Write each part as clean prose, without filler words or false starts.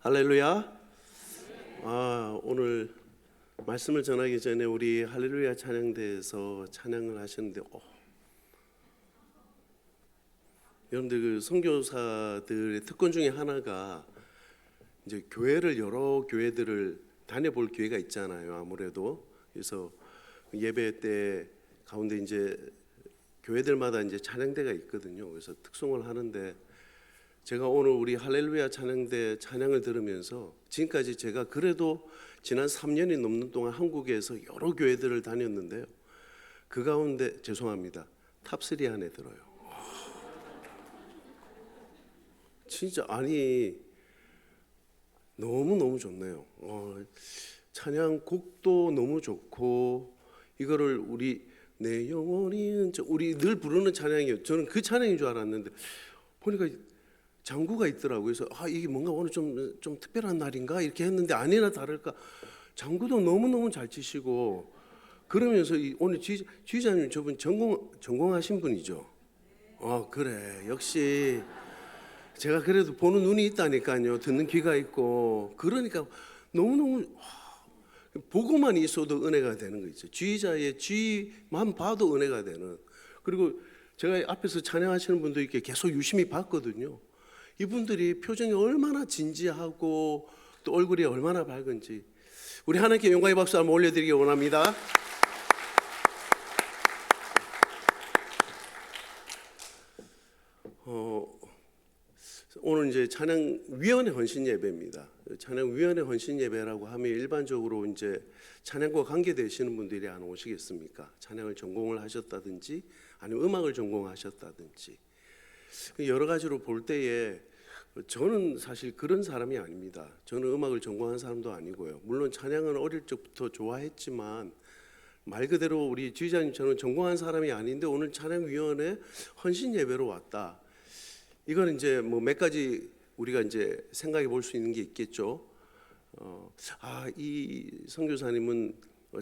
할렐루야. 오늘 말씀을 전하기 전에 우리 할렐루야 찬양대에서 찬양을 하셨는데 여러분들 그 선교사들의 특권 중에 하나가 이제 교회를 여러 교회들을 다녀볼 기회가 있잖아요. 아무래도 그래서 예배 때 가운데 이제 교회들마다 이제 찬양대가 있거든요. 그래서 특송을 하는데 제가 오늘 우리 할렐루야 찬양대 찬양을 들으면서 지금까지 제가 그래도 지난 3년이 넘는 동안 한국에서 여러 교회들을 다녔는데요. 그 가운데 죄송합니다. 탑3 안에 들어요. 진짜 아니 너무너무 좋네요. 찬양곡도 너무 좋고 이거를 우리 내 영혼이 우리 늘 부르는 찬양이에요. 저는 그 찬양인 줄 알았는데 보니까 장구가 있더라고요. 그래서 이게 뭔가 오늘 좀 특별한 날인가 이렇게 했는데 아니나 다를까 장구도 너무너무 잘 치시고 그러면서 오늘 지휘자님 저분 전공하신 분이죠. 그래 역시 제가 그래도 보는 눈이 있다니까요. 듣는 귀가 있고 그러니까 너무너무 보고만 있어도 은혜가 되는 거 있죠. 지휘자의 지휘만 봐도 은혜가 되는. 그리고 제가 앞에서 찬양하시는 분도 이렇게 계속 유심히 봤거든요. 이분들이 표정이 얼마나 진지하고 또 얼굴이 얼마나 밝은지 우리 하나님께 영광의 박수 한번 올려드리기 원합니다. 오늘 이제 찬양위원회 헌신 예배입니다. 찬양위원회 헌신 예배라고 하면 일반적으로 이제 찬양과 관계되시는 분들이 안 오시겠습니까? 찬양을 전공을 하셨다든지 아니면 음악을 전공하셨다든지 여러 가지로 볼 때에 저는 사실 그런 사람이 아닙니다. 저는 음악을 전공한 사람도 아니고요. 물론 찬양은 어릴 적부터 좋아했지만 말 그대로 우리 지휘자님처럼 전공한 사람이 아닌데 오늘 찬양위원회 헌신 예배로 왔다. 이건 이제 뭐 몇 가지 우리가 이제 생각해 볼 수 있는 게 있겠죠. 이 선교사님은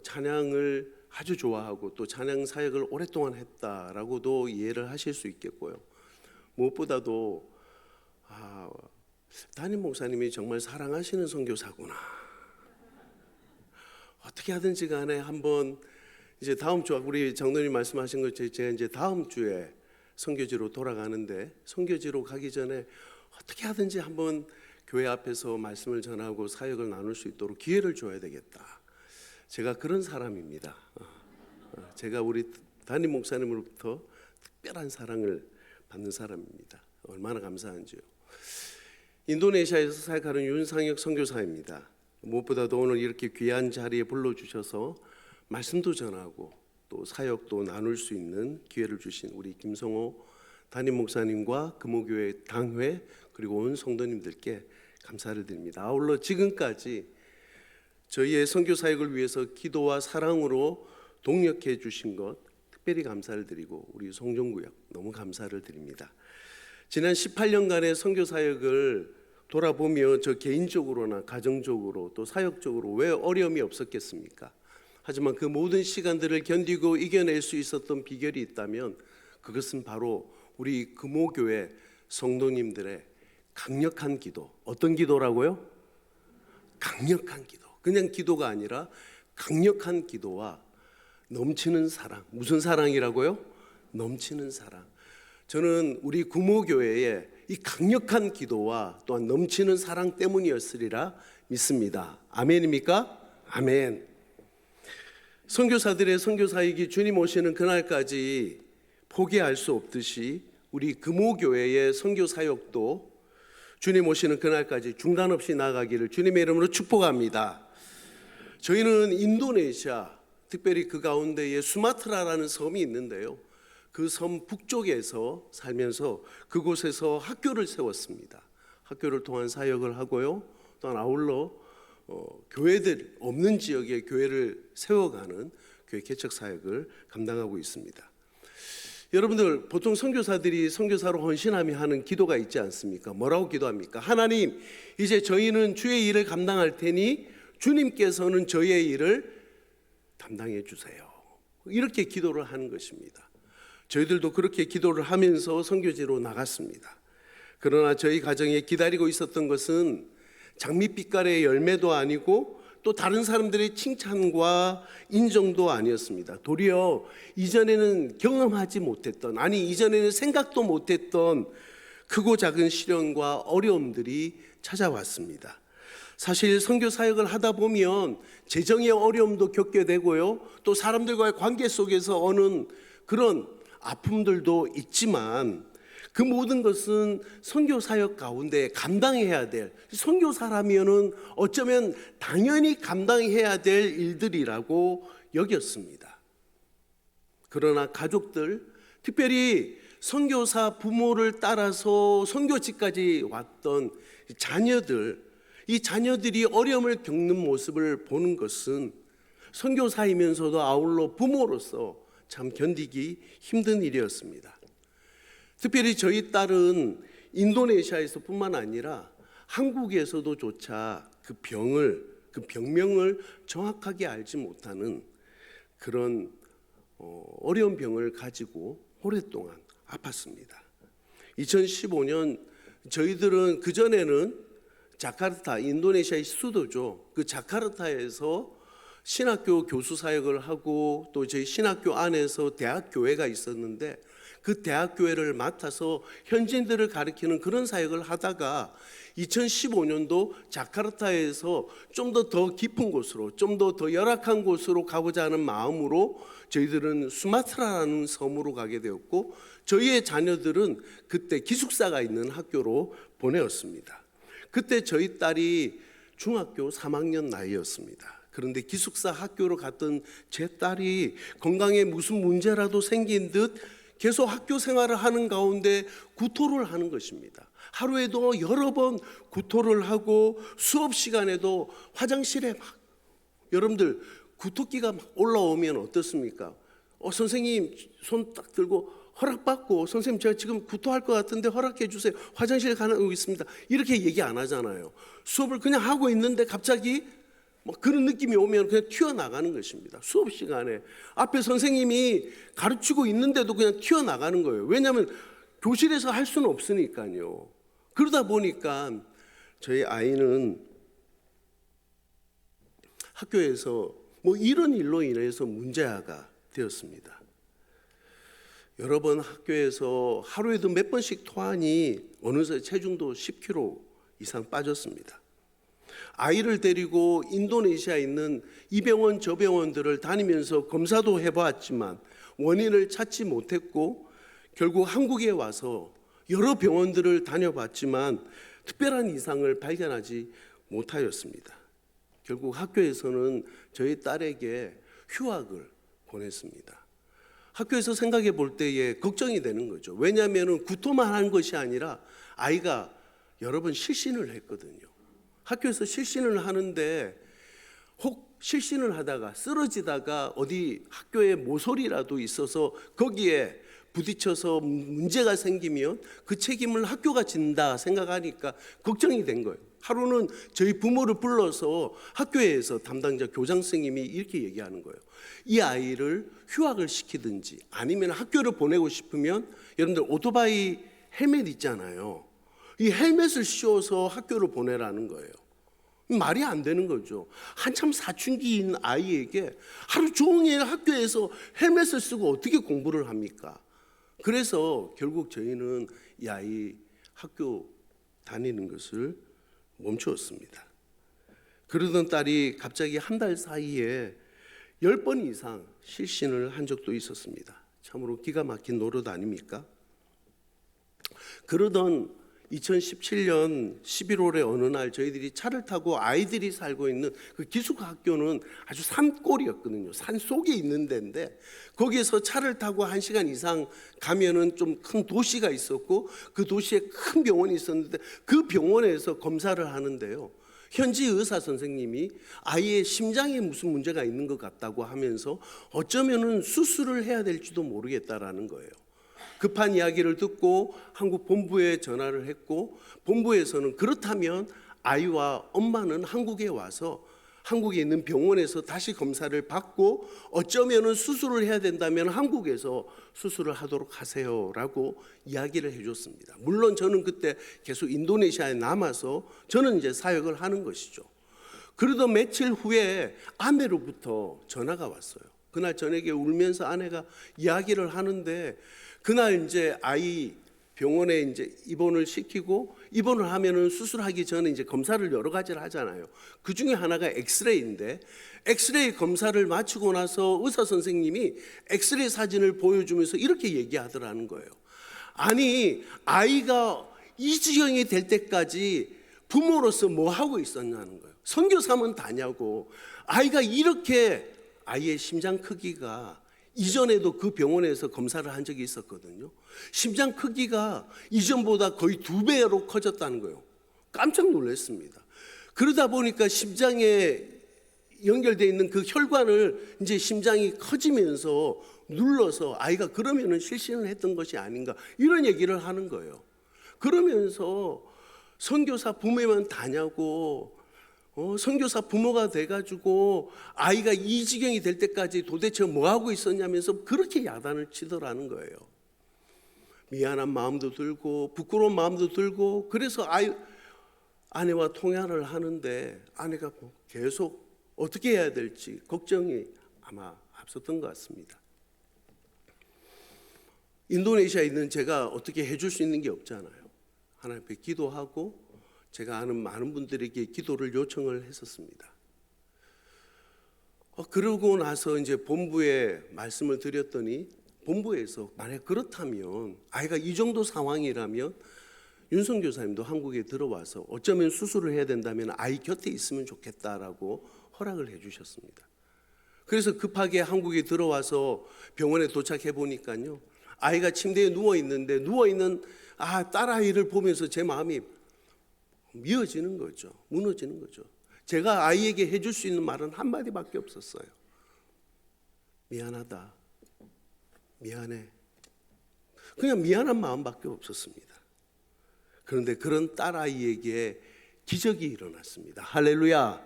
찬양을 아주 좋아하고 또 찬양 사역을 오랫동안 했다라고도 이해를 하실 수 있겠고요. 무엇보다도 담임 목사님이 정말 사랑하시는 선교사구나. 어떻게 하든지 간에 한번 이제 다음 주 우리 장로님 말씀하신 것처럼 제가 이제 다음 주에 선교지로 돌아가는데 선교지로 가기 전에 어떻게 하든지 한번 교회 앞에서 말씀을 전하고 사역을 나눌 수 있도록 기회를 줘야 되겠다. 제가 그런 사람입니다. 제가 우리 담임 목사님으로부터 특별한 사랑을 받는 사람입니다. 얼마나 감사한지요. 인도네시아에서 사역하는 윤상혁 선교사입니다. 무엇보다도 오늘 이렇게 귀한 자리에 불러주셔서 말씀도 전하고 또 사역도 나눌 수 있는 기회를 주신 우리 김성호 담임 목사님과 금호교회 당회 그리고 온 성도님들께 감사를 드립니다. 아울러 지금까지 저희의 선교 사역을 위해서 기도와 사랑으로 동력해 주신 것 특별히 감사를 드리고 우리 송정구역 너무 감사를 드립니다. 지난 18년간의 선교 사역을 돌아보며 저 개인적으로나 가정적으로 또 사역적으로 왜 어려움이 없었겠습니까? 하지만 그 모든 시간들을 견디고 이겨낼 수 있었던 비결이 있다면 그것은 바로 우리 금호교회 성도님들의 강력한 기도. 어떤 기도라고요? 강력한 기도. 그냥 기도가 아니라 강력한 기도와 넘치는 사랑. 무슨 사랑이라고요? 넘치는 사랑. 저는 우리 금호교회의 이 강력한 기도와 또한 넘치는 사랑 때문이었으리라 믿습니다. 아멘입니까? 아멘. 선교사들의 선교사역이 주님 오시는 그날까지 포기할 수 없듯이 우리 금호교회의 선교사역도 주님 오시는 그날까지 중단 없이 나가기를 주님의 이름으로 축복합니다. 저희는 인도네시아 특별히 그 가운데에 수마트라라는 섬이 있는데요. 그 섬 북쪽에서 살면서 그곳에서 학교를 세웠습니다. 학교를 통한 사역을 하고요. 또한 아울러 교회들 없는 지역에 교회를 세워가는 교회 개척 사역을 감당하고 있습니다. 여러분들 보통 선교사들이 선교사로 헌신하며 하는 기도가 있지 않습니까? 뭐라고 기도합니까? 하나님, 이제 저희는 주의 일을 감당할 테니 주님께서는 저희의 일을 담당해 주세요. 이렇게 기도를 하는 것입니다. 저희들도 그렇게 기도를 하면서 선교지로 나갔습니다. 그러나 저희 가정에 기다리고 있었던 것은 장밋빛깔의 열매도 아니고 또 다른 사람들의 칭찬과 인정도 아니었습니다. 도리어 이전에는 경험하지 못했던, 아니 이전에는 생각도 못했던 크고 작은 시련과 어려움들이 찾아왔습니다. 사실 선교 사역을 하다 보면 재정의 어려움도 겪게 되고요, 또 사람들과의 관계 속에서 오는 그런 아픔들도 있지만 그 모든 것은 선교 사역 가운데 감당해야 될, 선교사라면은 어쩌면 당연히 감당해야 될 일들이라고 여겼습니다. 그러나 가족들, 특별히 선교사 부모를 따라서 선교지까지 왔던 자녀들, 이 자녀들이 어려움을 겪는 모습을 보는 것은 선교사이면서도 아울러 부모로서 참 견디기 힘든 일이었습니다. 특별히 저희 딸은 인도네시아에서뿐만 아니라 한국에서도조차 그 병명을 정확하게 알지 못하는 그런 어려운 병을 가지고 오랫동안 아팠습니다. 2015년 저희들은 그전에는 자카르타, 인도네시아의 수도죠. 그 자카르타에서 신학교 교수 사역을 하고 또 저희 신학교 안에서 대학교회가 있었는데 그 대학교회를 맡아서 현지인들을 가르치는 그런 사역을 하다가 2015년도 자카르타에서 좀 더 깊은 곳으로, 좀 더 열악한 곳으로 가고자 하는 마음으로 저희들은 수마트라라는 섬으로 가게 되었고, 저희의 자녀들은 그때 기숙사가 있는 학교로 보내었습니다. 그때 저희 딸이 중학교 3학년 나이였습니다. 그런데 기숙사 학교로 갔던 제 딸이 건강에 무슨 문제라도 생긴 듯 계속 학교 생활을 하는 가운데 구토를 하는 것입니다. 하루에도 여러 번 구토를 하고 수업 시간에도 화장실에 막, 여러분들 구토기가 막 올라오면 어떻습니까? 선생님 손 딱 들고 허락받고, 선생님 제가 지금 구토할 것 같은데 허락해 주세요, 화장실 가고 있습니다, 이렇게 얘기 안 하잖아요. 수업을 그냥 하고 있는데 갑자기 뭐 그런 느낌이 오면 그냥 튀어나가는 것입니다. 수업 시간에 앞에 선생님이 가르치고 있는데도 그냥 튀어나가는 거예요. 왜냐하면 교실에서 할 수는 없으니까요. 그러다 보니까 저희 아이는 학교에서 뭐 이런 일로 인해서 문제아가 되었습니다. 여러 번 학교에서 하루에도 몇 번씩 토하니 어느새 체중도 10kg 이상 빠졌습니다. 아이를 데리고 인도네시아에 있는 이 병원 저 병원들을 다니면서 검사도 해보았지만 원인을 찾지 못했고, 결국 한국에 와서 여러 병원들을 다녀봤지만 특별한 이상을 발견하지 못하였습니다. 결국 학교에서는 저희 딸에게 휴학을 보냈습니다. 학교에서 생각해 볼 때에 걱정이 되는 거죠. 왜냐하면 구토만 한 것이 아니라 아이가 여러 번 실신을 했거든요. 학교에서 실신을 하는데 혹 실신을 하다가 쓰러지다가 어디 학교에 모서리라도 있어서 거기에 부딪혀서 문제가 생기면 그 책임을 학교가 진다 생각하니까 걱정이 된 거예요. 하루는 저희 부모를 불러서 학교에서 담당자 교장 선생님이 이렇게 얘기하는 거예요. 이 아이를 휴학을 시키든지 아니면 학교를 보내고 싶으면, 여러분들 오토바이 헬멧 있잖아요. 이 헬멧을 씌워서 학교를 보내라는 거예요. 말이 안 되는 거죠. 한참 사춘기인 아이에게 하루 종일 학교에서 헬멧을 쓰고 어떻게 공부를 합니까? 그래서 결국 저희는 이 아이 학교 다니는 것을 멈추었습니다. 그러던 딸이 갑자기 한 달 사이에 10번 이상 실신을 한 적도 있었습니다. 참으로 기가 막힌 노릇 아닙니까? 그러던 2017년 11월에 어느 날 저희들이 차를 타고 아이들이 살고 있는 그 기숙학교는 아주 산골이었거든요. 산 속에 있는 데인데 거기에서 차를 타고 1시간 이상 가면은 좀 큰 도시가 있었고 그 도시에 큰 병원이 있었는데 그 병원에서 검사를 하는데요, 현지 의사 선생님이 아이의 심장에 무슨 문제가 있는 것 같다고 하면서 어쩌면은 수술을 해야 될지도 모르겠다라는 거예요. 급한 이야기를 듣고 한국 본부에 전화를 했고, 본부에서는 그렇다면 아이와 엄마는 한국에 와서 한국에 있는 병원에서 다시 검사를 받고 어쩌면은 수술을 해야 된다면 한국에서 수술을 하도록 하세요라고 이야기를 해줬습니다. 물론 저는 그때 계속 인도네시아에 남아서 저는 이제 사역을 하는 것이죠. 그러던 며칠 후에 아내로부터 전화가 왔어요. 그날 저녁에 울면서 아내가 이야기를 하는데, 그날 이제 아이 병원에 이제 입원을 시키고, 입원을 하면은 수술하기 전에 이제 검사를 여러 가지를 하잖아요. 그 중에 하나가 엑스레이인데, 엑스레이 검사를 마치고 나서 의사 선생님이 엑스레이 사진을 보여주면서 이렇게 얘기하더라는 거예요. 아니, 아이가 이 지경이 될 때까지 부모로서 뭐 하고 있었냐는 거예요. 선교사면 다냐고. 아이가 이렇게, 아이의 심장 크기가 이전에도 그 병원에서 검사를 한 적이 있었거든요. 심장 크기가 이전보다 거의 2배로 커졌다는 거예요. 깜짝 놀랐습니다. 그러다 보니까 심장에 연결되어 있는 그 혈관을 이제 심장이 커지면서 눌러서 아이가 그러면은 실신을 했던 것이 아닌가, 이런 얘기를 하는 거예요. 그러면서 선교사 부모면 다냐고, 선교사 부모가 돼가지고 아이가 이 지경이 될 때까지 도대체 뭐 하고 있었냐면서 그렇게 야단을 치더라는 거예요. 미안한 마음도 들고 부끄러운 마음도 들고, 그래서 아내와 통화를 하는데 아내가 계속 어떻게 해야 될지 걱정이 아마 앞섰던 것 같습니다. 인도네시아에 있는 제가 어떻게 해줄 수 있는 게 없잖아요. 하나님 앞에 기도하고 제가 아는 많은 분들에게 기도를 요청을 했었습니다. 그러고 나서 이제 본부에 말씀을 드렸더니, 본부에서 만약 그렇다면, 아이가 이 정도 상황이라면 윤성 교사님도 한국에 들어와서 어쩌면 수술을 해야 된다면 아이 곁에 있으면 좋겠다라고 허락을 해 주셨습니다. 그래서 급하게 한국에 들어와서 병원에 도착해 보니까요, 아이가 침대에 누워 있는데, 누워 있는 딸아이를 보면서 제 마음이 미어지는 거죠. 무너지는 거죠. 제가 아이에게 해줄 수 있는 말은 한마디밖에 없었어요. 미안하다. 미안해. 그냥 미안한 마음밖에 없었습니다. 그런데 그런 딸아이에게 기적이 일어났습니다. 할렐루야.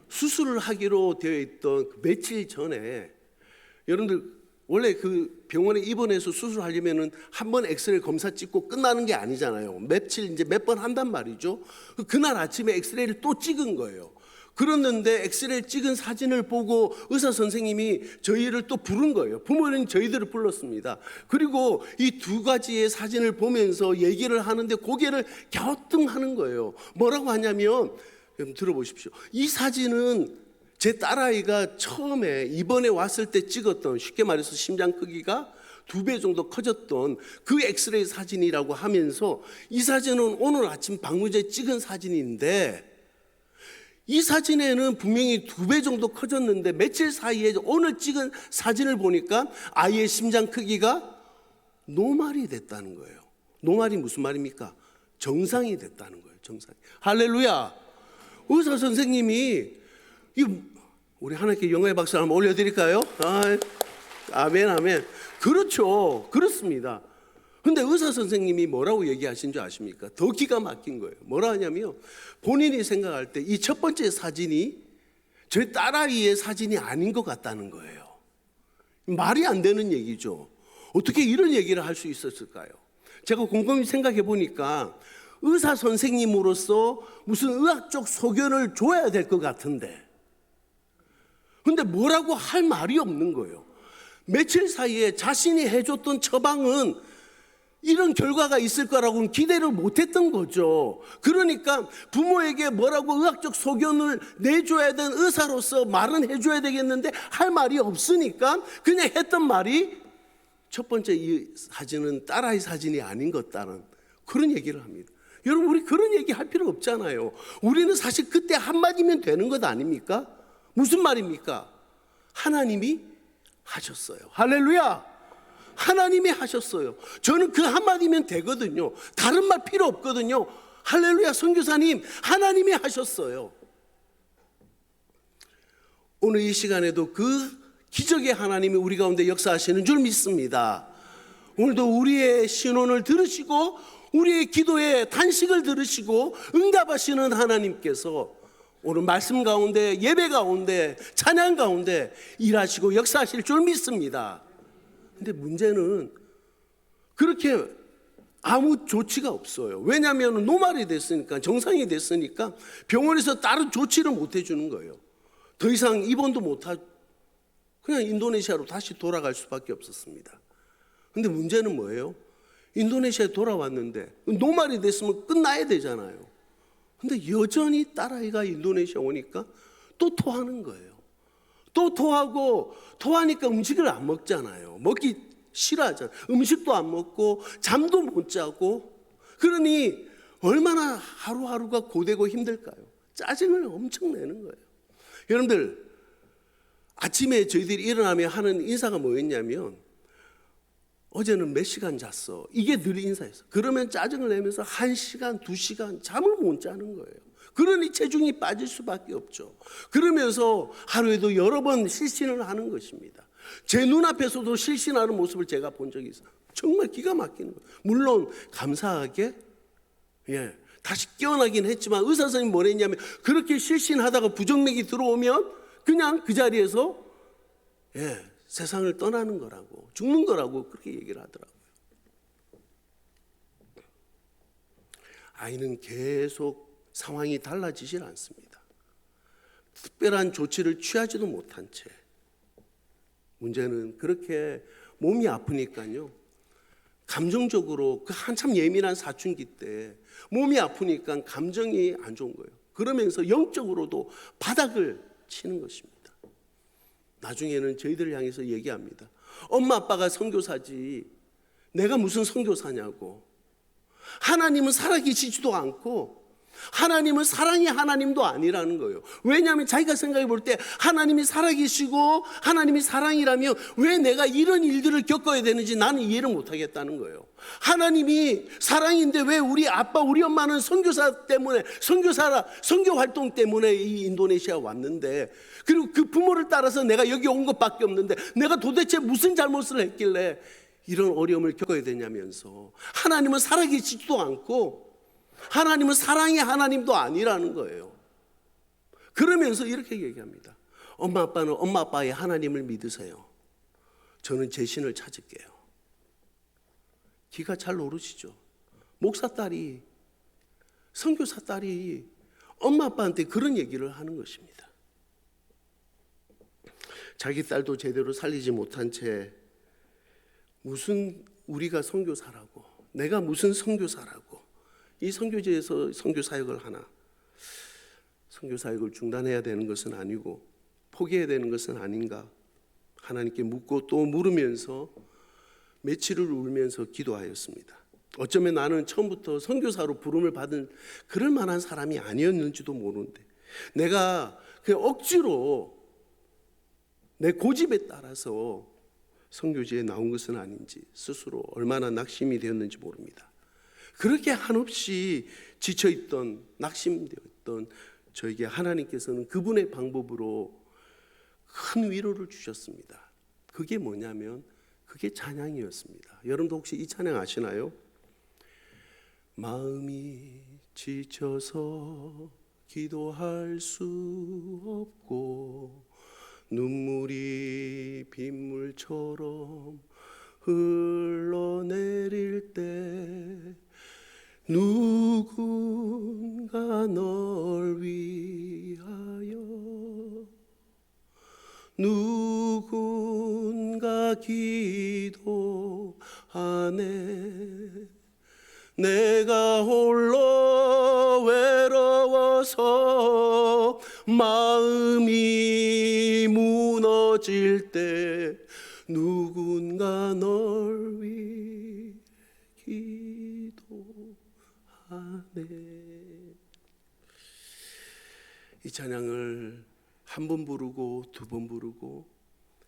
수술을 하기로 되어 있던 며칠 전에, 여러분들 원래 그 병원에 입원해서 수술하려면은 한 번 엑스레이 검사 찍고 끝나는 게 아니잖아요. 며칠 이제 몇 번 한단 말이죠. 그날 아침에 엑스레이를 또 찍은 거예요. 그랬는데 엑스레이 찍은 사진을 보고 의사 선생님이 저희를 또 부른 거예요. 부모님 저희들을 불렀습니다. 그리고 이 두 가지의 사진을 보면서 얘기를 하는데 고개를 갸우뚱하는 거예요. 뭐라고 하냐면, 여러분 들어보십시오. 이 사진은 제 딸아이가 처음에 입원해 왔을 때 찍었던, 쉽게 말해서 심장 크기가 2배 정도 커졌던 그 엑스레이 사진이라고 하면서, 이 사진은 오늘 아침 방문제 찍은 사진인데, 이 사진에는 분명히 2배 정도 커졌는데 며칠 사이에 오늘 찍은 사진을 보니까 아이의 심장 크기가 노말이 됐다는 거예요. 노말이 무슨 말입니까? 정상이 됐다는 거예요. 정상이. 할렐루야. 의사 선생님이, 우리 하나님께 영광의 박수 한번 올려드릴까요? 아멘, 아멘. 그렇죠. 그렇습니다. 근데 의사 선생님이 뭐라고 얘기하신 줄 아십니까? 더 기가 막힌 거예요. 뭐라 하냐면, 본인이 생각할 때 이 첫 번째 사진이 저희 딸아이의 사진이 아닌 것 같다는 거예요. 말이 안 되는 얘기죠. 어떻게 이런 얘기를 할 수 있었을까요? 제가 곰곰이 생각해 보니까 의사 선생님으로서 무슨 의학적 소견을 줘야 될 것 같은데, 근데 뭐라고 할 말이 없는 거예요. 며칠 사이에 자신이 해줬던 처방은 이런 결과가 있을 거라고는 기대를 못했던 거죠. 그러니까 부모에게 뭐라고 의학적 소견을 내줘야 되는 의사로서 말은 해줘야 되겠는데 할 말이 없으니까 그냥 했던 말이, 첫 번째 이 사진은 딸아이 사진이 아닌 것 같다는 그런 얘기를 합니다. 여러분, 우리 그런 얘기 할 필요 없잖아요. 우리는 사실 그때 한마디면 되는 것 아닙니까? 무슨 말입니까? 하나님이 하셨어요. 할렐루야. 하나님이 하셨어요. 저는 그 한마디면 되거든요. 다른 말 필요 없거든요. 할렐루야. 선교사님, 하나님이 하셨어요. 오늘 이 시간에도 그 기적의 하나님이 우리 가운데 역사하시는 줄 믿습니다. 오늘도 우리의 신원을 들으시고 우리의 기도의 단식을 들으시고 응답하시는 하나님께서 오늘 말씀 가운데, 예배 가운데, 찬양 가운데 일하시고 역사하실 줄 믿습니다. 근데 문제는 그렇게 아무 조치가 없어요. 왜냐하면 노말이 됐으니까, 정상이 됐으니까 병원에서 다른 조치를 못 해주는 거예요. 더 이상 입원도 못하고 그냥 인도네시아로 다시 돌아갈 수밖에 없었습니다. 근데 문제는 뭐예요? 인도네시아에 돌아왔는데 노말이 됐으면 끝나야 되잖아요. 근데 여전히 딸아이가 인도네시아 오니까 또 토하는 거예요. 또 토하니까 음식을 안 먹잖아요. 먹기 싫어하잖아요. 음식도 안 먹고 잠도 못 자고. 그러니 얼마나 하루하루가 고되고 힘들까요? 짜증을 엄청 내는 거예요. 여러분들, 아침에 저희들이 일어나며 하는 인사가 뭐였냐면, 어제는 몇 시간 잤어. 이게 늘 인사였어. 그러면 짜증을 내면서 1시간, 2시간 잠을 못 자는 거예요. 그러니 체중이 빠질 수밖에 없죠. 그러면서 하루에도 여러 번 실신을 하는 것입니다. 제 눈앞에서도 실신하는 모습을 제가 본 적이 있어요. 정말 기가 막히는 거예요. 물론 감사하게 다시 깨어나긴 했지만 의사 선생님이 뭐랬냐면, 그렇게 실신하다가 부정맥이 들어오면 그냥 그 자리에서 세상을 떠나는 거라고, 죽는 거라고 그렇게 얘기를 하더라고요. 아이는 계속 상황이 달라지질 않습니다. 특별한 조치를 취하지도 못한 채, 문제는 그렇게 몸이 아프니까요, 감정적으로 그 한참 예민한 사춘기 때 몸이 아프니까 감정이 안 좋은 거예요. 그러면서 영적으로도 바닥을 치는 것입니다. 나중에는 저희들을 향해서 얘기합니다. 엄마 아빠가 선교사지 내가 무슨 선교사냐고. 하나님은 살아계시지도 않고 하나님은 사랑의 하나님도 아니라는 거예요. 왜냐하면 자기가 생각해 볼 때 하나님이 살아계시고 하나님이 사랑이라면 왜 내가 이런 일들을 겪어야 되는지 나는 이해를 못하겠다는 거예요. 하나님이 사랑인데 왜 우리 아빠 우리 엄마는 선교사 때문에 선교 활동 때문에 이 인도네시아 왔는데, 그리고 그 부모를 따라서 내가 여기 온 것밖에 없는데 내가 도대체 무슨 잘못을 했길래 이런 어려움을 겪어야 되냐면서, 하나님은 살아계시지도 않고 하나님은 사랑의 하나님도 아니라는 거예요. 그러면서 이렇게 얘기합니다. 엄마 아빠는 엄마 아빠의 하나님을 믿으세요. 저는 제 신을 찾을게요. 기가 잘 오르시죠. 목사 딸이, 선교사 딸이 엄마 아빠한테 그런 얘기를 하는 것입니다. 자기 딸도 제대로 살리지 못한 채 무슨 우리가 선교사라고, 내가 무슨 선교사라고, 이 선교지에서 선교 사역을 하나, 선교 사역을 중단해야 되는 것은 아니고 포기해야 되는 것은 아닌가 하나님께 묻고 또 물으면서 며칠을 울면서 기도하였습니다. 어쩌면 나는 처음부터 선교사로 부름을 받은 그럴 만한 사람이 아니었는지도 모르는데, 내가 그냥 억지로 내 고집에 따라서 선교지에 나온 것은 아닌지 스스로 얼마나 낙심이 되었는지 모릅니다. 그렇게 한없이 지쳐있던, 낙심되었던 저에게 하나님께서는 그분의 방법으로 큰 위로를 주셨습니다. 그게 뭐냐면 그게 찬양이었습니다. 여러분도 혹시 이 찬양 아시나요? 마음이 지쳐서 기도할 수 없고 눈물이 빗물처럼 흘러내릴 때 누군가 널 위하여 누군가 기도하네. 내가 홀로 외로워서 마음이 무너질 때 누군가 널 위해 기도하네. 이 찬양을 한 번 부르고 두 번 부르고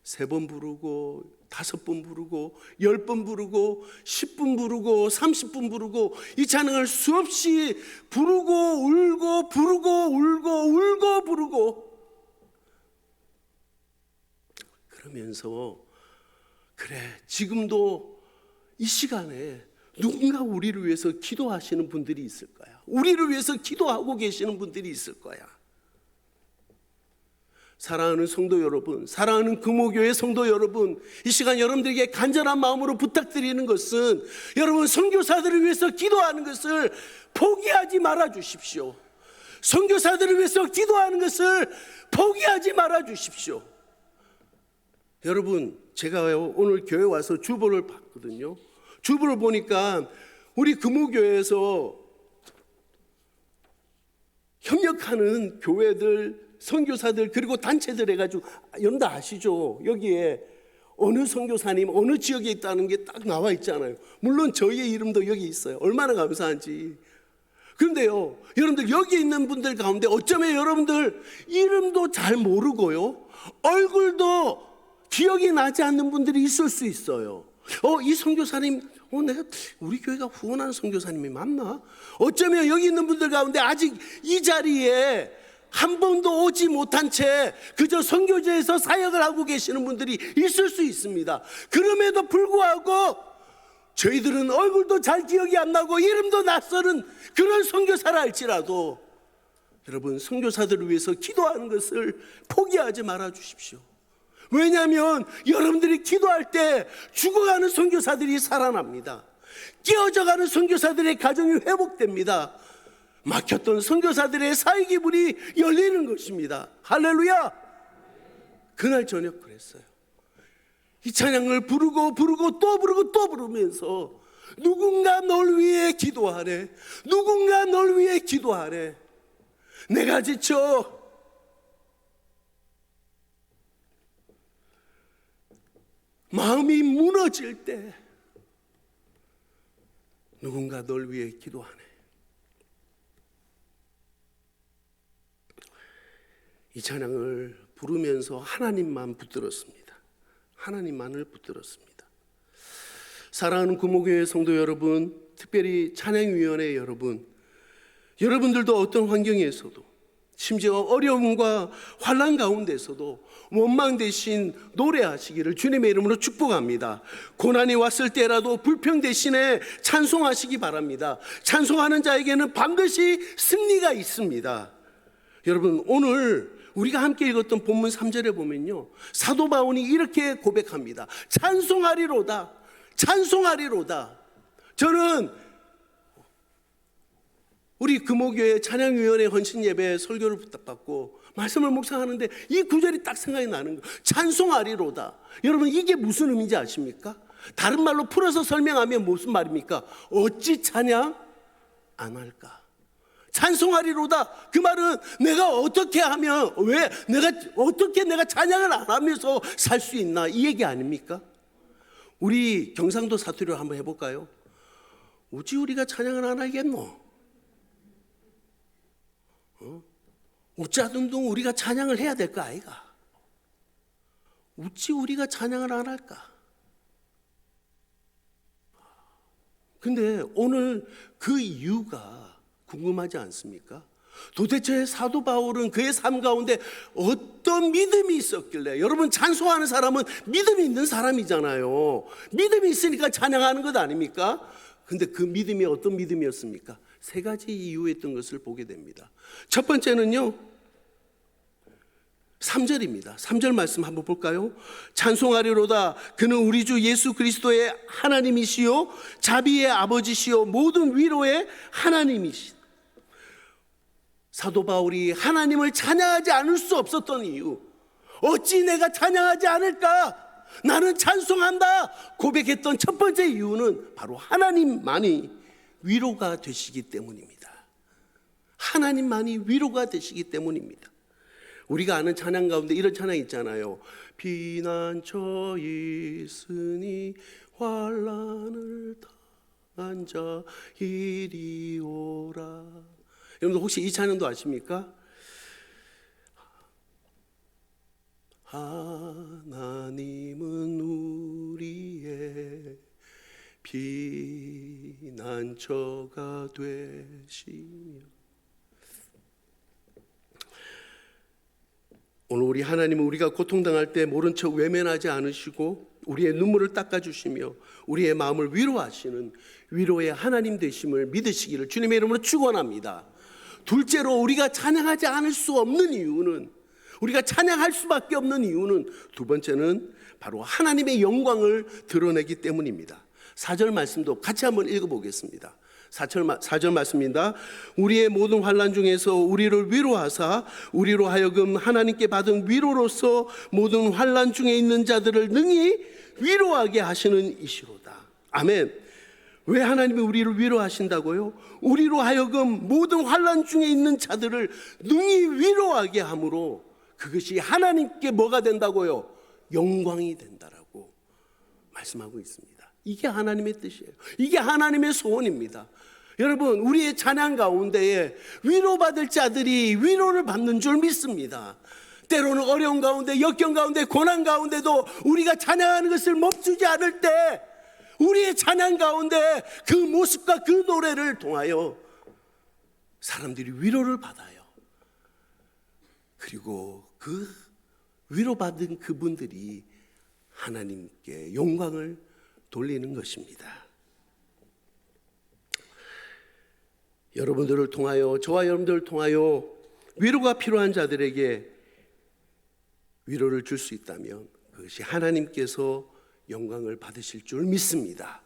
세 번 부르고 5번 부르고 10번 부르고 10분 부르고 30분 부르고 이 찬양을 수없이 부르고 울고 부르고 울고 울고 부르고, 그러면서 그래 지금도 이 시간에 누군가 우리를 위해서 기도하시는 분들이 있을 거야. 우리를 위해서 기도하고 계시는 분들이 있을 거야. 사랑하는 성도 여러분, 사랑하는 금호교회 성도 여러분, 이 시간 여러분들에게 간절한 마음으로 부탁드리는 것은 여러분 선교사들을 위해서 기도하는 것을 포기하지 말아 주십시오. 선교사들을 위해서 기도하는 것을 포기하지 말아 주십시오. 여러분, 제가 오늘 교회 와서 주보를 봤거든요. 주보를 보니까 우리 금호교회에서 협력하는 교회들, 선교사들 그리고 단체들 해가지고 여러분 다 아시죠? 여기에 어느 선교사님 어느 지역에 있다는 게 딱 나와 있잖아요. 물론 저희의 이름도 여기 있어요. 얼마나 감사한지. 그런데요, 여러분들 여기 있는 분들 가운데 어쩌면 여러분들 이름도 잘 모르고요, 얼굴도 기억이 나지 않는 분들이 있을 수 있어요. 이 선교사님, 내가 우리 교회가 후원하는 선교사님이 맞나? 어쩌면 여기 있는 분들 가운데 아직 이 자리에 한 번도 오지 못한 채 그저 선교제에서 사역을 하고 계시는 분들이 있을 수 있습니다. 그럼에도 불구하고 저희들은 얼굴도 잘 기억이 안 나고 이름도 낯설은 그런 선교사라 할지라도 여러분, 선교사들을 위해서 기도하는 것을 포기하지 말아 주십시오. 왜냐하면 여러분들이 기도할 때 죽어가는 선교사들이 살아납니다. 깨어져가는 선교사들의 가정이 회복됩니다. 막혔던 선교사들의 사역의 문이 열리는 것입니다. 할렐루야. 그날 저녁 그랬어요. 이 찬양을 부르고 또 부르면서 누군가 널 위해 기도하래, 누군가 널 위해 기도하래. 내가 지쳐 마음이 무너질 때 누군가 널 위해 기도하네. 이 찬양을 부르면서 하나님만 붙들었습니다. 하나님만을 붙들었습니다. 사랑하는 금호교회 성도 여러분, 특별히 찬양위원회 여러분, 여러분들도 어떤 환경에서도, 심지어 어려움과 환난 가운데서도 원망 대신 노래하시기를 주님의 이름으로 축복합니다. 고난이 왔을 때라도 불평 대신에 찬송하시기 바랍니다. 찬송하는 자에게는 반드시 승리가 있습니다. 여러분, 오늘 우리가 함께 읽었던 본문 3절에 보면요, 사도 바울이 이렇게 고백합니다. 찬송하리로다, 찬송하리로다. 저는 우리 금호교회 찬양위원회 헌신예배 설교를 부탁받고 말씀을 묵상하는데 이 구절이 딱 생각이 나는 거예요. 찬송하리로다. 여러분, 이게 무슨 의미인지 아십니까? 다른 말로 풀어서 설명하면 무슨 말입니까? 어찌 찬양 안 할까? 찬송하리로다. 그 말은 내가 어떻게 하면, 왜 내가 찬양을 안 하면서 살 수 있나, 이 얘기 아닙니까? 우리 경상도 사투리로 한번 해볼까요? 어찌 우리가 찬양을 안 하겠노? 어쩌든둥 우리가 찬양을 해야 될 거 아이가? 어찌 우리가 찬양을 안 할까? 근데 오늘 그 이유가 궁금하지 않습니까? 도대체 사도 바울은 그의 삶 가운데 어떤 믿음이 있었길래, 여러분 찬송하는 사람은 믿음이 있는 사람이잖아요. 믿음이 있으니까 찬양하는 것 아닙니까? 근데 그 믿음이 어떤 믿음이었습니까? 세 가지 이유였던 것을 보게 됩니다. 첫 번째는요, 3절입니다. 3절 말씀 한번 볼까요? 찬송하리로다. 그는 우리 주 예수 그리스도의 하나님이시요 자비의 아버지시요 모든 위로의 하나님이시. 사도 바울이 하나님을 찬양하지 않을 수 없었던 이유, 어찌 내가 찬양하지 않을까? 나는 찬송한다 고백했던 첫 번째 이유는 바로 하나님만이 위로가 되시기 때문입니다. 하나님만이 위로가 되시기 때문입니다. 우리가 아는 찬양 가운데 이런 찬양 있잖아요. 피난처 있으니 환난을 당한 자 이리 오라. 여러분들 혹시 이 찬양도 아십니까? 하나님은 우리의 피난처가 되시며. 오늘 우리 하나님은 우리가 고통당할 때 모른 척 외면하지 않으시고 우리의 눈물을 닦아주시며 우리의 마음을 위로하시는 위로의 하나님 되심을 믿으시기를 주님의 이름으로 축원합니다. 둘째로 우리가 찬양하지 않을 수 없는 이유는, 우리가 찬양할 수밖에 없는 이유는 두 번째는 바로 하나님의 영광을 드러내기 때문입니다. 4절 말씀도 같이 한번 읽어보겠습니다. 4절 말씀입니다. 우리의 모든 환난 중에서 우리를 위로하사 우리로 하여금 하나님께 받은 위로로서 모든 환난 중에 있는 자들을 능히 위로하게 하시는 이시로다. 아멘. 왜 하나님이 우리를 위로하신다고요? 우리로 하여금 모든 환난 중에 있는 자들을 능히 위로하게 함으로 그것이 하나님께 뭐가 된다고요? 영광이 된다라고 말씀하고 있습니다. 이게 하나님의 뜻이에요. 이게 하나님의 소원입니다. 여러분, 우리의 찬양 가운데에 위로받을 자들이 위로를 받는 줄 믿습니다. 때로는 어려운 가운데, 역경 가운데, 고난 가운데도 우리가 찬양하는 것을 멈추지 않을 때 우리의 찬양 가운데 그 모습과 그 노래를 통하여 사람들이 위로를 받아요. 그리고 그 위로받은 그분들이 하나님께 영광을 돌리는 것입니다. 여러분들을 통하여, 저와 여러분들을 통하여 위로가 필요한 자들에게 위로를 줄 수 있다면 그것이 하나님께서 영광을 받으실 줄 믿습니다.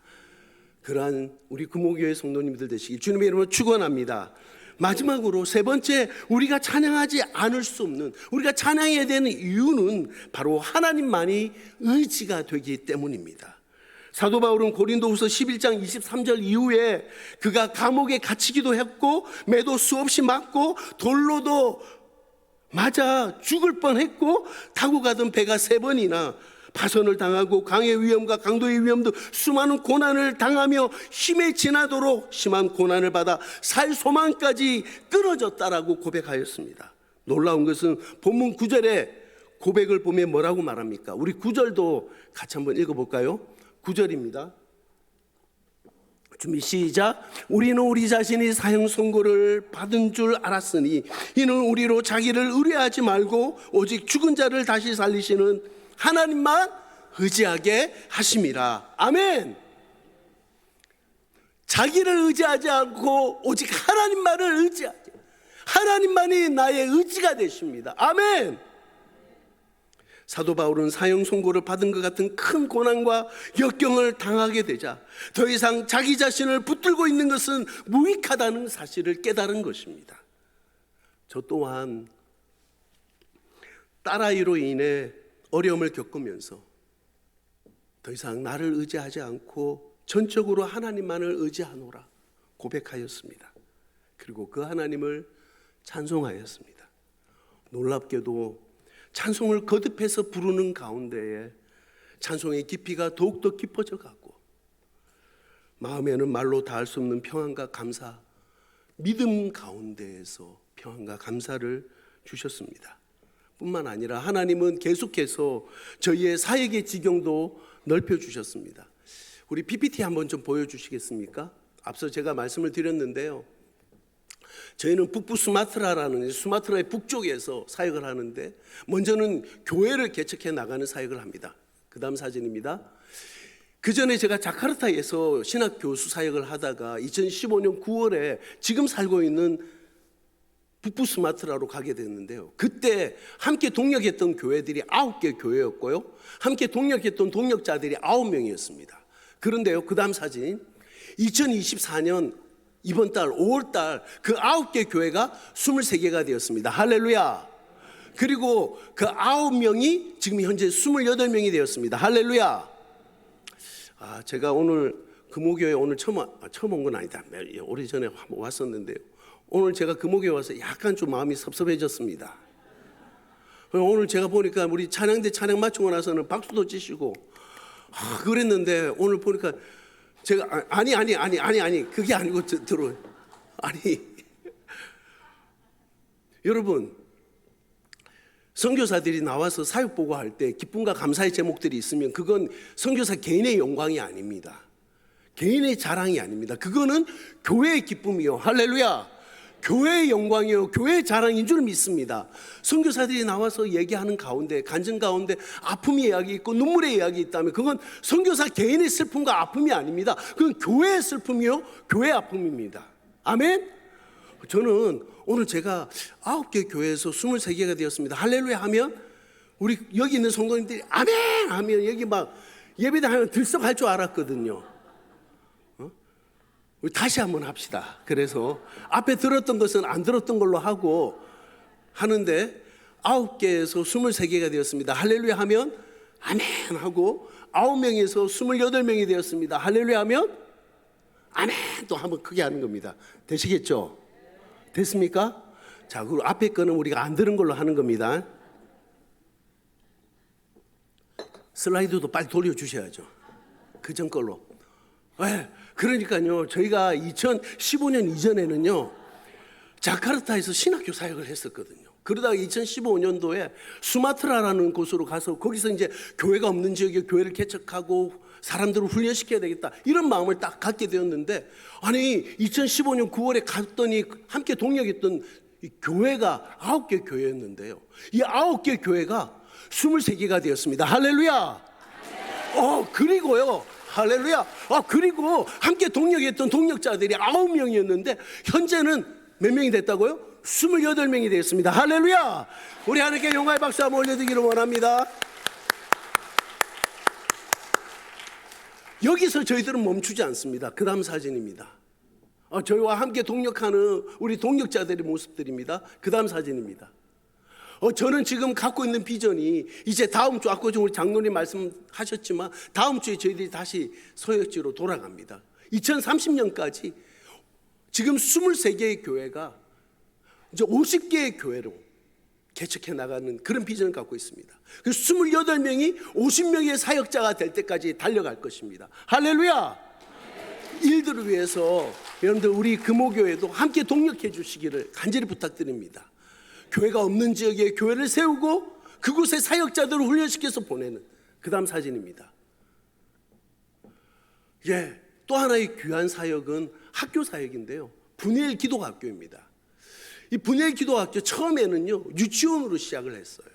그러한 우리 금호교회 성도님들 되시기 주님의 이름으로 축원합니다. 마지막으로 세 번째, 우리가 찬양하지 않을 수 없는, 우리가 찬양해야 되는 이유는 바로 하나님만이 의지가 되기 때문입니다. 사도 바울은 고린도후서 11장 23절 이후에 그가 감옥에 갇히기도 했고 매도 수없이 맞고 돌로도 맞아 죽을 뻔했고 타고 가던 배가 3번이나 파손을 당하고 강의 위험과 강도의 위험도 수많은 고난을 당하며 힘에 지나도록 심한 고난을 받아 살 소망까지 끊어졌다라고 고백하였습니다. 놀라운 것은 본문 9절에 고백을 보면 뭐라고 말합니까? 우리 9절도 같이 한번 읽어볼까요? 9절입니다. 준비 시작. 우리는 우리 자신이 사형 선고를 받은 줄 알았으니 이는 우리로 자기를 의뢰하지 말고 오직 죽은 자를 다시 살리시는 하나님만 의지하게 하심이라. 아멘. 자기를 의지하지 않고 오직 하나님만을 의지하게, 하나님만이 나의 의지가 되십니다. 아멘. 사도 바울은 사형 선고를 받은 것 같은 큰 고난과 역경을 당하게 되자 더 이상 자기 자신을 붙들고 있는 것은 무익하다는 사실을 깨달은 것입니다. 저 또한 딸아이로 인해 어려움을 겪으면서 더 이상 나를 의지하지 않고 전적으로 하나님만을 의지하노라 고백하였습니다. 그리고 그 하나님을 찬송하였습니다. 놀랍게도 찬송을 거듭해서 부르는 가운데에 찬송의 깊이가 더욱더 깊어져 가고 마음에는 말로 다할 수 없는 평안과 감사, 믿음 가운데에서 평안과 감사를 주셨습니다. 뿐만 아니라 하나님은 계속해서 저희의 사역의 지경도 넓혀주셨습니다. 우리 PPT 한번 좀 보여주시겠습니까? 앞서 제가 말씀을 드렸는데요, 저희는 북부 수마트라라는 수마트라의 북쪽에서 사역을 하는데 먼저는 교회를 개척해 나가는 사역을 합니다. 그 다음 사진입니다. 그 전에 제가 자카르타에서 신학 교수 사역을 하다가 2015년 9월에 지금 살고 있는 북부 수마트라로 가게 됐는데요, 그때 함께 동역했던 교회들이 9개 교회였고요, 함께 동역했던 동역자들이 9명이었습니다. 그런데요, 그 다음 사진, 2024년 이번 달 5월 달 그 9개 교회가 23개가 되었습니다. 할렐루야. 그리고 그 9명이 지금 현재 28명이 되었습니다. 할렐루야. 제가 오늘 금호교회 오늘 처음 온 건 아니다. 오래전에 왔었는데요, 오늘 제가 금호교회 와서 약간 좀 마음이 섭섭해졌습니다. 오늘 제가 보니까 우리 찬양대 찬양 마치고 나서는 박수도 치시고 그랬는데 오늘 보니까 제가 아니 그게 아니고 들어요. 아니 여러분, 선교사들이 나와서 사역 보고할 때 기쁨과 감사의 제목들이 있으면 그건 선교사 개인의 영광이 아닙니다. 개인의 자랑이 아닙니다. 그거는 교회의 기쁨이요. 할렐루야. 교회의 영광이요, 교회의 자랑인 줄 믿습니다. 선교사들이 나와서 얘기하는 가운데, 간증 가운데 아픔의 이야기 있고 눈물의 이야기 있다면 그건 선교사 개인의 슬픔과 아픔이 아닙니다. 그건 교회의 슬픔이요, 교회의 아픔입니다. 아멘. 저는 오늘 제가 9개 교회에서 23개가 되었습니다. 할렐루야 하면 우리 여기 있는 성도님들이 아멘 하면 여기 막 예배당 하면 들썩할 줄 알았거든요. 우리 다시 한번 합시다. 그래서 앞에 들었던 것은 안 들었던 걸로 하고 하는데 9개에서 23개가 되었습니다. 할렐루야 하면 아멘 하고 9명에서 28명이 되었습니다. 할렐루야 하면 아멘 또 한번 크게 하는 겁니다. 되시겠죠? 됐습니까? 자, 그리고 앞에 거는 우리가 안 들은 걸로 하는 겁니다. 슬라이드도 빨리 돌려주셔야죠. 그전 걸로. 네, 그러니까요, 저희가 2015년 이전에는요, 자카르타에서 신학교 사역을 했었거든요. 그러다가 2015년도에 수마트라라는 곳으로 가서 거기서 이제 교회가 없는 지역에 교회를 개척하고 사람들을 훈련시켜야 되겠다, 이런 마음을 딱 갖게 되었는데, 아니 2015년 9월에 갔더니 함께 동역했던 이 교회가 9개 교회였는데요, 이 9개 교회가 23개가 되었습니다. 할렐루야. 그리고요, 할렐루야. 그리고 함께 동역했던 동역자들이 9명이었는데 현재는 몇 명이 됐다고요? 28명이 되었습니다. 할렐루야. 우리 하나님께 영광의 박수 한번 올려드리기를 원합니다. 여기서 저희들은 멈추지 않습니다. 그 다음 사진입니다. 저희와 함께 동역하는 우리 동역자들의 모습들입니다. 그 다음 사진입니다. 저는 지금 갖고 있는 비전이 이제 다음 주, 아까 우리 장로님 말씀하셨지만 다음 주에 저희들이 다시 서역지로 돌아갑니다. 2030년까지 지금 23개의 교회가 이제 50개의 교회로 개척해 나가는 그런 비전을 갖고 있습니다. 그 28명이 50명의 사역자가 될 때까지 달려갈 것입니다. 할렐루야. 일들을 위해서 여러분들 우리 금호교회도 함께 동역해 주시기를 간절히 부탁드립니다. 교회가 없는 지역에 교회를 세우고 그곳에 사역자들을 훈련시켜서 보내는 그 다음 사진입니다. 또 하나의 귀한 사역은 학교 사역인데요, 분이엘 기독학교입니다. 이 분이엘 기독학교 처음에는요 유치원으로 시작을 했어요.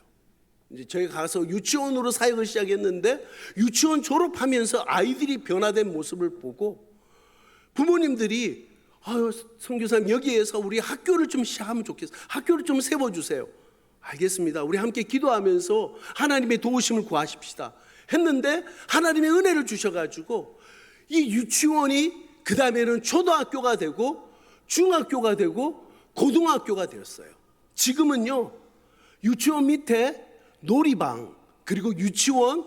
이제 저희가 가서 유치원으로 사역을 시작했는데 유치원 졸업하면서 아이들이 변화된 모습을 보고 부모님들이 선교사님 여기에서 우리 학교를 좀 시작하면 좋겠어요. 학교를 좀 세워주세요. 알겠습니다. 우리 함께 기도하면서 하나님의 도우심을 구하십시다 했는데 하나님의 은혜를 주셔가지고 이 유치원이 그 다음에는 초등학교가 되고 중학교가 되고 고등학교가 되었어요. 지금은요 유치원 밑에 놀이방, 그리고 유치원,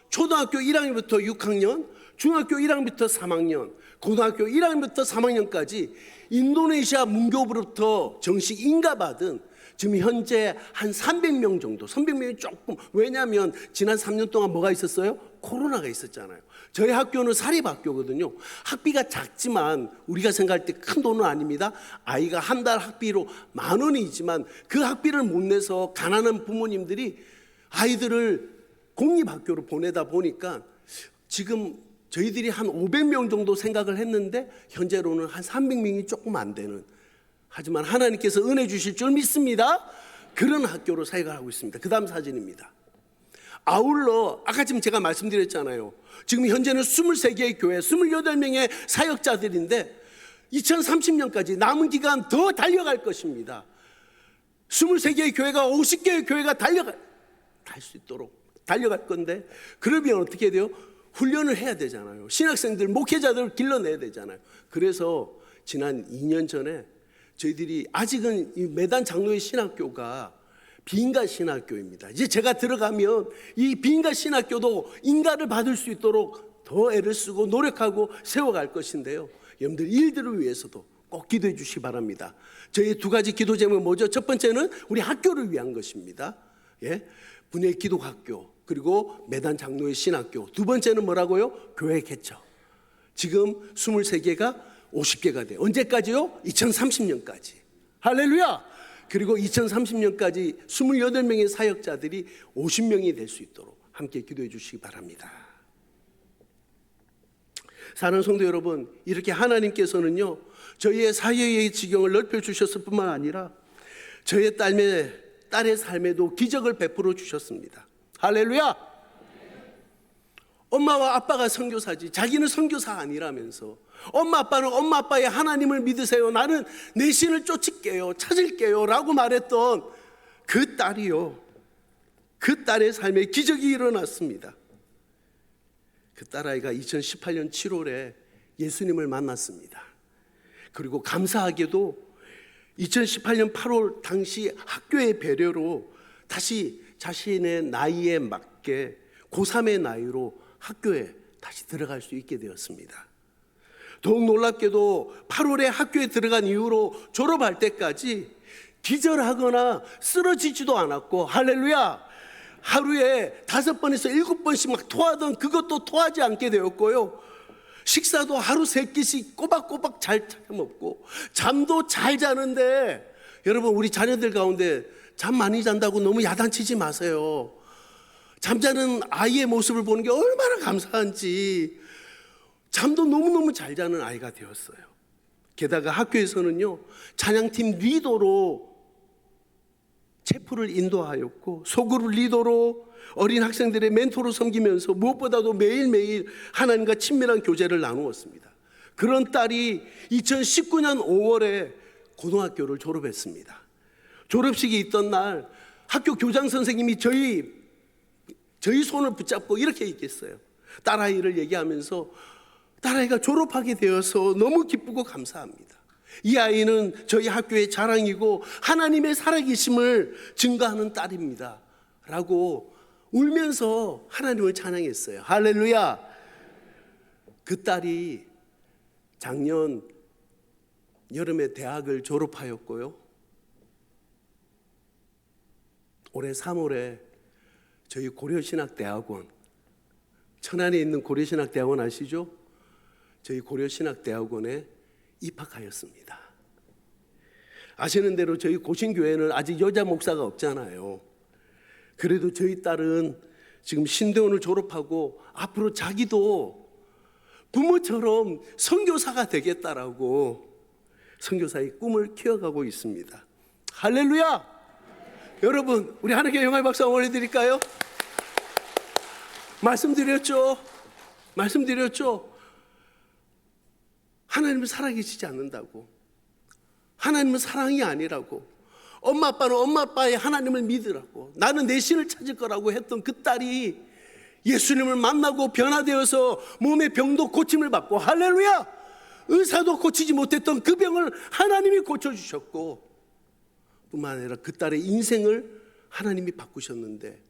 초등학교 1학년부터 6학년, 중학교 1학년부터 3학년, 고등학교 1학년부터 3학년까지 인도네시아 문교부로부터 정식 인가받은 지금 현재 한 300명 정도, 300명이 조금, 왜냐하면 지난 3년 동안 뭐가 있었어요? 코로나가 있었잖아요. 저희 학교는 사립학교거든요. 학비가 작지만 우리가 생각할 때 큰 돈은 아닙니다. 아이가 한 달 학비로 10,000원이지만 그 학비를 못 내서 가난한 부모님들이 아이들을 공립학교로 보내다 보니까 지금 저희들이 한 500명 정도 생각을 했는데 현재로는 한 300명이 조금 안 되는, 하지만 하나님께서 은혜 주실 줄 믿습니다. 그런 학교로 사역을 하고 있습니다. 그 다음 사진입니다. 아울러 아까 지금 제가 말씀드렸잖아요. 지금 현재는 23개의 교회, 28명의 사역자들인데 2030년까지 남은 기간 더 달려갈 것입니다. 23개의 교회가 50개의 교회가 달려갈 수 있도록 달려갈 건데, 그러면 어떻게 돼요? 훈련을 해야 되잖아요. 신학생들, 목회자들을 길러내야 되잖아요. 그래서 지난 2년 전에 저희들이, 아직은 이 매단 장로의 신학교가 비인가 신학교입니다. 이제 제가 들어가면 이 비인가 신학교도 인가를 받을 수 있도록 더 애를 쓰고 노력하고 세워갈 것인데요, 여러분들 일들을 위해서도 꼭 기도해 주시기 바랍니다. 저희 두 가지 기도 제목은 뭐죠? 첫 번째는 우리 학교를 위한 것입니다. 분이엘 기독학교, 그리고 매단 장로의 신학교. 두 번째는 뭐라고요? 교회 개척. 지금 23개가 50개가 돼요. 언제까지요? 2030년까지. 할렐루야. 그리고 2030년까지 28명의 사역자들이 50명이 될 수 있도록 함께 기도해 주시기 바랍니다. 사랑하는 성도 여러분, 이렇게 하나님께서는요 저희의 사역의 지경을 넓혀 주셨을 뿐만 아니라 저희의 딸의 삶에도 기적을 베풀어 주셨습니다. 할렐루야. 엄마와 아빠가 선교사지 자기는 선교사 아니라면서, 엄마 아빠는 엄마 아빠의 하나님을 믿으세요, 나는 내 신을 쫓을게요, 찾을게요 라고 말했던 그 딸이요, 그 딸의 삶에 기적이 일어났습니다. 그 딸아이가 2018년 7월에 예수님을 만났습니다. 그리고 감사하게도 2018년 8월 당시 학교의 배려로 다시 자신의 나이에 맞게 고3의 나이로 학교에 다시 들어갈 수 있게 되었습니다. 더욱 놀랍게도 8월에 학교에 들어간 이후로 졸업할 때까지 기절하거나 쓰러지지도 않았고, 할렐루야, 하루에 5번에서 7번씩 막 토하던 그것도 토하지 않게 되었고요, 식사도 하루 3끼씩 꼬박꼬박 잘 차려 먹고, 잠도 잘 자는데, 여러분 우리 자녀들 가운데 잠 많이 잔다고 너무 야단치지 마세요. 잠자는 아이의 모습을 보는 게 얼마나 감사한지, 잠도 너무너무 잘 자는 아이가 되었어요. 게다가 학교에서는요, 찬양팀 리더로 체프를 인도하였고, 소그룹 리더로 어린 학생들의 멘토로 섬기면서 무엇보다도 매일매일 하나님과 친밀한 교제를 나누었습니다. 그런 딸이 2019년 5월에 고등학교를 졸업했습니다. 졸업식이 있던 날 학교 교장 선생님이 저희 손을 붙잡고 이렇게 얘기했어요. 딸아이를 얘기하면서 딸아이가 졸업하게 되어서 너무 기쁘고 감사합니다. 이 아이는 저희 학교의 자랑이고 하나님의 살아계심을 증거하는 딸입니다 라고 울면서 하나님을 찬양했어요. 할렐루야. 그 딸이 작년 여름에 대학을 졸업하였고요, 올해 3월에 저희 고려신학대학원, 천안에 있는 고려신학대학원 아시죠? 저희 고려신학대학원에 입학하였습니다. 아시는 대로 저희 고신교회는 아직 여자 목사가 없잖아요. 그래도 저희 딸은 지금 신대원을 졸업하고 앞으로 자기도 부모처럼 선교사가 되겠다라고 선교사의 꿈을 키워가고 있습니다. 할렐루야. 여러분 우리 하나님께 영광의 박수 한번 올려드릴까요? 말씀드렸죠. 하나님은 살아계시지 않는다고, 하나님은 사랑이 아니라고, 엄마 아빠는 엄마 아빠의 하나님을 믿으라고, 나는 내 신을 찾을 거라고 했던 그 딸이 예수님을 만나고 변화되어서 몸의 병도 고침을 받고, 할렐루야, 의사도 고치지 못했던 그 병을 하나님이 고쳐주셨고, 뿐만 아니라 그 딸의 인생을 하나님이 바꾸셨는데,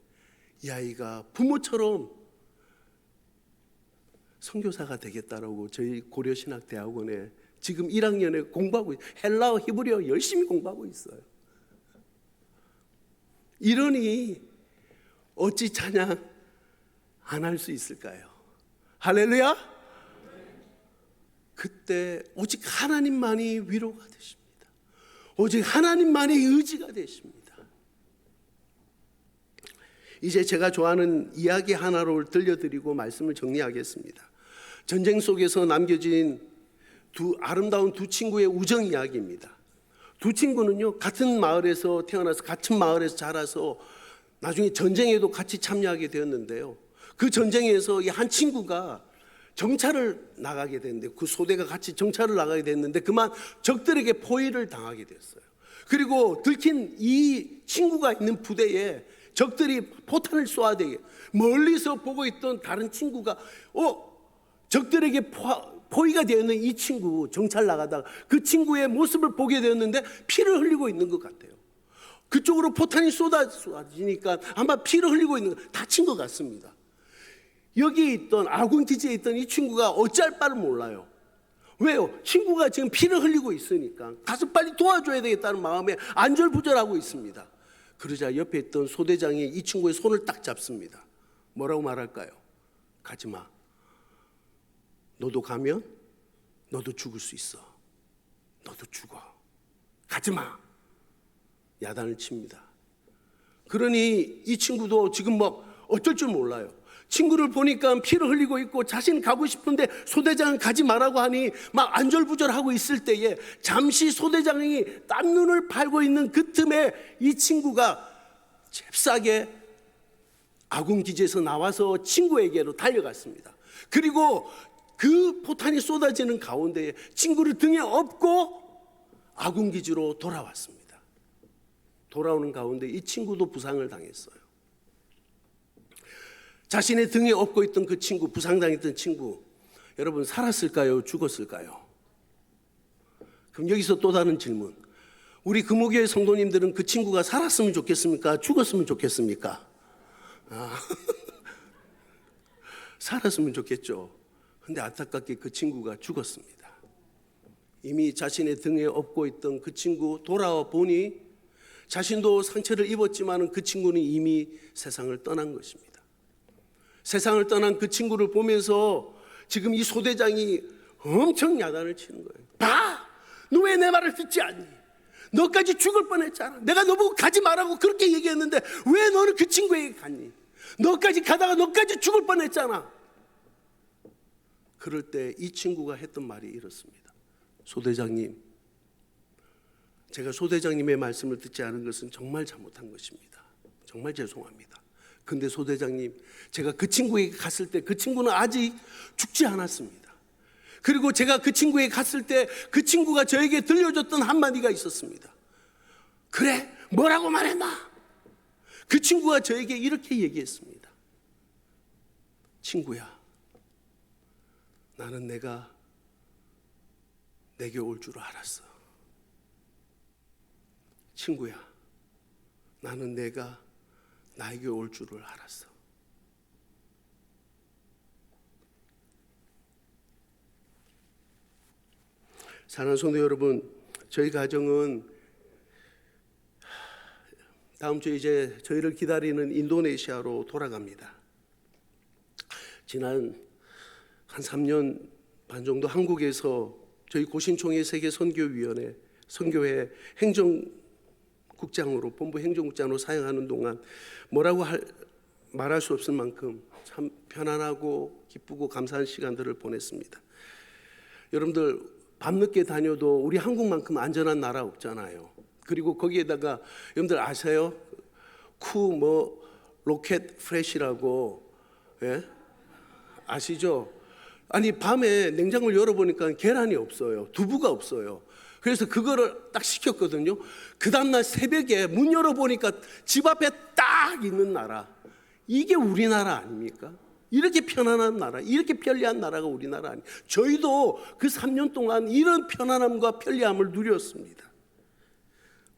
이 아이가 부모처럼 선교사가 되겠다라고 저희 고려신학대학원에 지금 1학년에 공부하고, 헬라어 히브리어 열심히 공부하고 있어요. 이러니 어찌 찬양 안 할 수 있을까요? 할렐루야. 그때 오직 하나님만이 위로가 되십니다. 오직 하나님만이 의지가 되십니다. 이제 제가 좋아하는 이야기 하나로 들려드리고 말씀을 정리하겠습니다. 전쟁 속에서 남겨진 아름다운 두 친구의 우정 이야기입니다. 두 친구는요, 같은 마을에서 태어나서 같은 마을에서 자라서 나중에 전쟁에도 같이 참여하게 되었는데요, 그 전쟁에서 이 한 친구가 정찰을 나가게 됐는데, 그 소대가 같이 정찰을 나가게 됐는데 그만 적들에게 포위를 당하게 됐어요. 그리고 들킨 이 친구가 있는 부대에 적들이 포탄을 쏘아대게, 멀리서 보고 있던 다른 친구가 적들에게 포위가 되어 있는 이 친구, 정찰 나가다가 그 친구의 모습을 보게 되었는데 피를 흘리고 있는 것 같아요. 그쪽으로 포탄이 쏟아지니까 아마 피를 흘리고 있는 것, 다친 것 같습니다. 여기 있던 아군 기지에 있던 이 친구가 어찌할 바를 몰라요. 왜요? 친구가 지금 피를 흘리고 있으니까 가서 빨리 도와줘야 되겠다는 마음에 안절부절하고 있습니다. 그러자 옆에 있던 소대장이 이 친구의 손을 딱 잡습니다. 뭐라고 말할까요? 가지마. 너도 가면 너도 죽을 수 있어. 너도 죽어. 가지마. 야단을 칩니다. 그러니 이 친구도 지금 막 어쩔 줄 몰라요. 친구를 보니까 피를 흘리고 있고 자신 가고 싶은데 소대장은 가지 말라고 하니 막 안절부절하고 있을 때에 잠시 소대장이 딴 눈을 팔고 있는 그 틈에 이 친구가 잽싸게 아군 기지에서 나와서 친구에게로 달려갔습니다. 그리고 그 포탄이 쏟아지는 가운데에 친구를 등에 업고 아군 기지로 돌아왔습니다. 돌아오는 가운데 이 친구도 부상을 당했어요. 자신의 등에 업고 있던 그 친구, 부상당했던 친구, 여러분 살았을까요? 죽었을까요? 그럼 여기서 또 다른 질문. 우리 금호교회 성도님들은 그 친구가 살았으면 좋겠습니까? 죽었으면 좋겠습니까? 살았으면 좋겠죠. 근데 안타깝게 그 친구가 죽었습니다. 이미 자신의 등에 업고 있던 그 친구 돌아와 보니 자신도 상처를 입었지만 그 친구는 이미 세상을 떠난 것입니다. 세상을 떠난 그 친구를 보면서 지금 이 소대장이 엄청 야단을 치는 거예요. 봐! 너 왜 내 말을 듣지 않니? 너까지 죽을 뻔했잖아. 내가 너보고 가지 말라고 그렇게 얘기했는데 왜 너는 그 친구에게 갔니? 너까지 가다가 너까지 죽을 뻔했잖아. 그럴 때 이 친구가 했던 말이 이렇습니다. 소대장님, 제가 소대장님의 말씀을 듣지 않은 것은 정말 잘못한 것입니다. 정말 죄송합니다. 근데 소대장님, 제가 그 친구에게 갔을 때 그 친구는 아직 죽지 않았습니다. 그리고 제가 그 친구에게 갔을 때 그 친구가 저에게 들려줬던 한마디가 있었습니다. 그래? 뭐라고 말했나? 그 친구가 저에게 이렇게 얘기했습니다. 친구야, 나는 내가 내게 올 줄 알았어. 친구야, 나는 내가 나에게 올 줄을 알았어. 사랑하는 성도 여러분, 저희 가정은 다음 주에 이제 저희를 기다리는 인도네시아로 돌아갑니다. 지난 한 3년 반 정도 한국에서 저희 고신총회 세계 선교위원회 선교회 행정국장으로 본부 행정국장으로 사역하는 동안 뭐라고 말할 수 없을 만큼 참 편안하고 기쁘고 감사한 시간들을 보냈습니다. 여러분들 밤늦게 다녀도 우리 한국만큼 안전한 나라 없잖아요. 그리고 거기에다가 여러분들 아세요? 로켓 프레시라고, 예? 아시죠? 아니 밤에 냉장고를 열어보니까 계란이 없어요. 두부가 없어요. 그래서 그거를 딱 시켰거든요. 그 다음날 새벽에 문 열어보니까 집 앞에 딱 있는 나라. 이게 우리나라 아닙니까? 이렇게 편안한 나라, 이렇게 편리한 나라가 우리나라 아니에요. 저희도 그 3년 동안 이런 편안함과 편리함을 누렸습니다.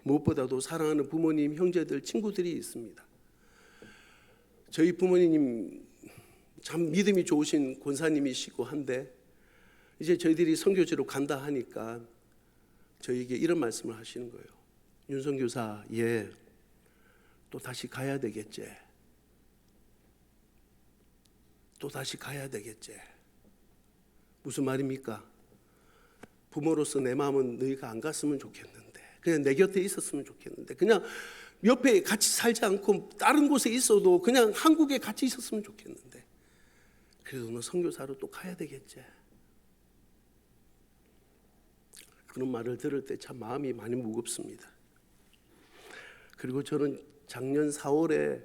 무엇보다도 사랑하는 부모님, 형제들, 친구들이 있습니다. 저희 부모님 참 믿음이 좋으신 권사님이시고 한데 이제 저희들이 선교지로 간다 하니까 저희에게 이런 말씀을 하시는 거예요. 윤성 교사, 예, 또 다시 가야 되겠지. 또 다시 가야 되겠지. 무슨 말입니까? 부모로서 내 마음은 너희가 안 갔으면 좋겠는데, 그냥 내 곁에 있었으면 좋겠는데, 그냥 옆에 같이 살지 않고 다른 곳에 있어도 그냥 한국에 같이 있었으면 좋겠는데, 그래도 너 선교사로 또 가야 되겠지. 그런 말을 들을 때 참 마음이 많이 무겁습니다. 그리고 저는 작년 4월에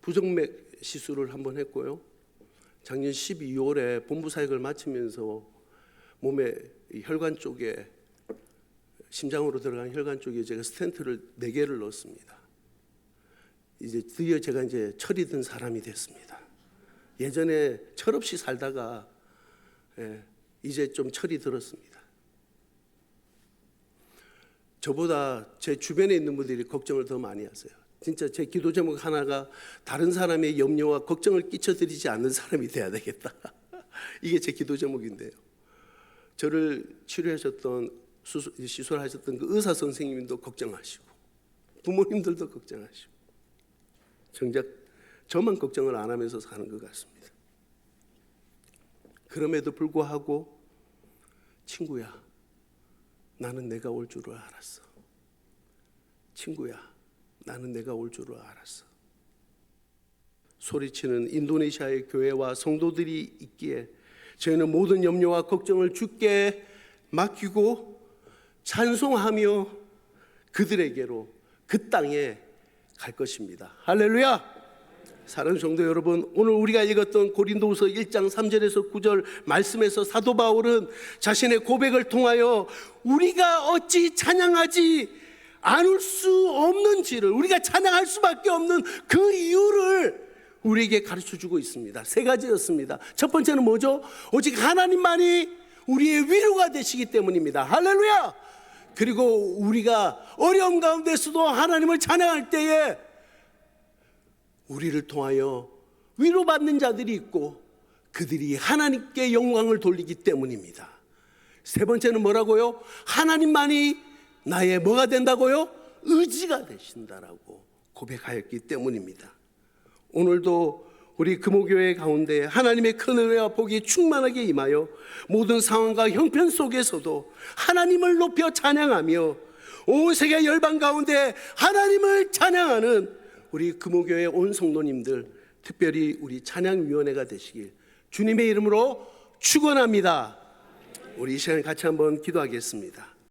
부정맥 시술을 한번 했고요. 작년 12월에 본부 사역을 마치면서 몸에 혈관 쪽에, 심장으로 들어간 혈관 쪽에 제가 스텐트를 4개를 넣었습니다. 이제 드디어 제가 이제 철이 든 사람이 됐습니다. 예전에 철없이 살다가 이제 좀 철이 들었습니다. 저보다 제 주변에 있는 분들이 걱정을 더 많이 하세요. 진짜 제 기도 제목 하나가 다른 사람의 염려와 걱정을 끼쳐드리지 않는 사람이 돼야 되겠다. 이게 제 기도 제목인데요. 저를 치료하셨던, 시술하셨던 그 의사 선생님도 걱정하시고 부모님들도 걱정하시고 정작 저만 걱정을 안 하면서 사는 것 같습니다. 그럼에도 불구하고 친구야, 나는 내가 올 줄을 알았어. 친구야, 나는 내가 올 줄을 알았어. 소리치는 인도네시아의 교회와 성도들이 있기에 저희는 모든 염려와 걱정을 주께 맡기고 찬송하며 그들에게로 그 땅에 갈 것입니다. 할렐루야! 사랑하는 성도 여러분, 오늘 우리가 읽었던 고린도후서 1장 3절에서 9절 말씀에서 사도 바울은 자신의 고백을 통하여 우리가 어찌 찬양하지 않을 수 없는지를, 우리가 찬양할 수밖에 없는 그 이유를 우리에게 가르쳐주고 있습니다. 세 가지였습니다. 첫 번째는 뭐죠? 오직 하나님만이 우리의 위로가 되시기 때문입니다. 할렐루야! 그리고 우리가 어려움 가운데서도 하나님을 찬양할 때에 우리를 통하여 위로받는 자들이 있고 그들이 하나님께 영광을 돌리기 때문입니다. 세 번째는 뭐라고요? 하나님만이 나의 뭐가 된다고요? 의지가 되신다라고 고백하였기 때문입니다. 오늘도 우리 금호교회 가운데 하나님의 큰 은혜와 복이 충만하게 임하여 모든 상황과 형편 속에서도 하나님을 높여 찬양하며 온 세계 열방 가운데 하나님을 찬양하는 우리 금호교회 온 성도님들, 특별히 우리 찬양위원회가 되시길 주님의 이름으로 축원합니다. 우리 이 시간 같이 한번 기도하겠습니다.